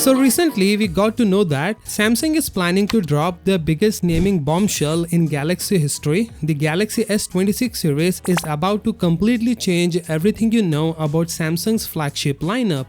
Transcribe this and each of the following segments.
So recently we got to know that Samsung is planning to drop their biggest naming bombshell in Galaxy history. The Galaxy S26 series is about to completely change everything you know about Samsung's flagship lineup.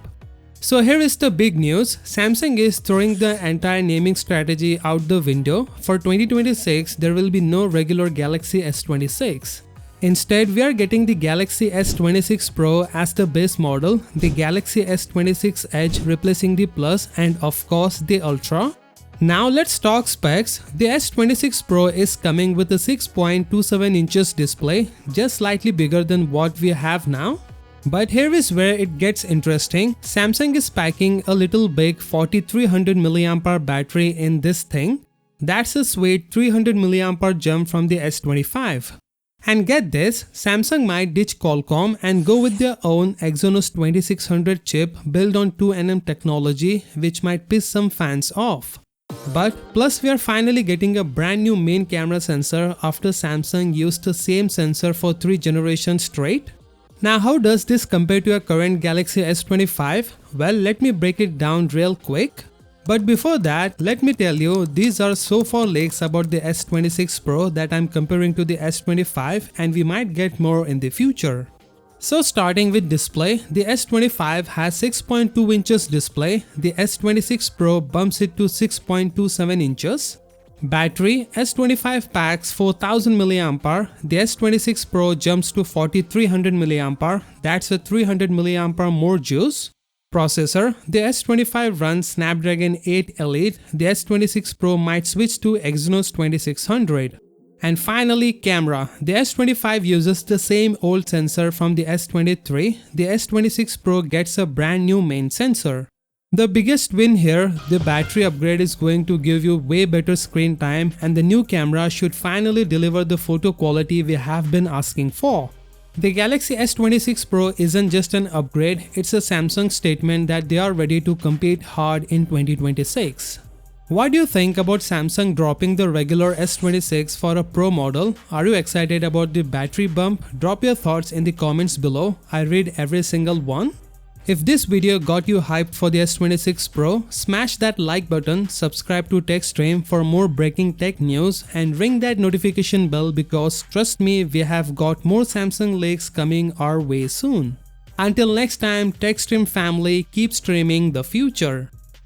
So here is the big news. Samsung is throwing the entire naming strategy out the window. For 2026, there will be no regular Galaxy S26. Instead, we are getting the Galaxy S26 Pro as the base model, the Galaxy S26 Edge replacing the Plus, and of course the Ultra. Now let's talk specs. The S26 Pro is coming with a 6.27 inches display, just slightly bigger than what we have now. But here is where it gets interesting. Samsung is packing a little big 4300 mAh battery in this thing. That's a sweet 300 mAh jump from the S25. And get this, Samsung might ditch Qualcomm and go with their own Exynos 2600 chip built on 2nm technology, which might piss some fans off. But plus we are finally getting a brand new main camera sensor after Samsung used the same sensor for 3 generations straight. Now how does this compare to your current Galaxy S25? Well, let me break it down real quick. But before that, let me tell you, these are so far leaks about the S26 Pro that I'm comparing to the S25, and we might get more in the future. So starting with display, the S25 has 6.2 inches display, the S26 Pro bumps it to 6.27 inches. Battery, S25 packs 4000 mAh, the S26 Pro jumps to 4300 mAh, that's a 300 mAh more juice. Processor, the S25 runs Snapdragon 8 Elite, the S26 Pro might switch to Exynos 2600. And finally camera, the S25 uses the same old sensor from the S23, the S26 Pro gets a brand new main sensor. The biggest win here, the battery upgrade is going to give you way better screen time, and the new camera should finally deliver the photo quality we have been asking for. The Galaxy S26 Pro isn't just an upgrade, it's a Samsung statement that they are ready to compete hard in 2026. What do you think about Samsung dropping the regular S26 for a Pro model? Are you excited about the battery bump? Drop your thoughts in the comments below, I read every single one. If this video got you hyped for the S26 Pro, smash that like button, subscribe to TechStream for more breaking tech news, and ring that notification bell because trust me, we have got more Samsung leaks coming our way soon. Until next time, TechStream family, keep streaming the future.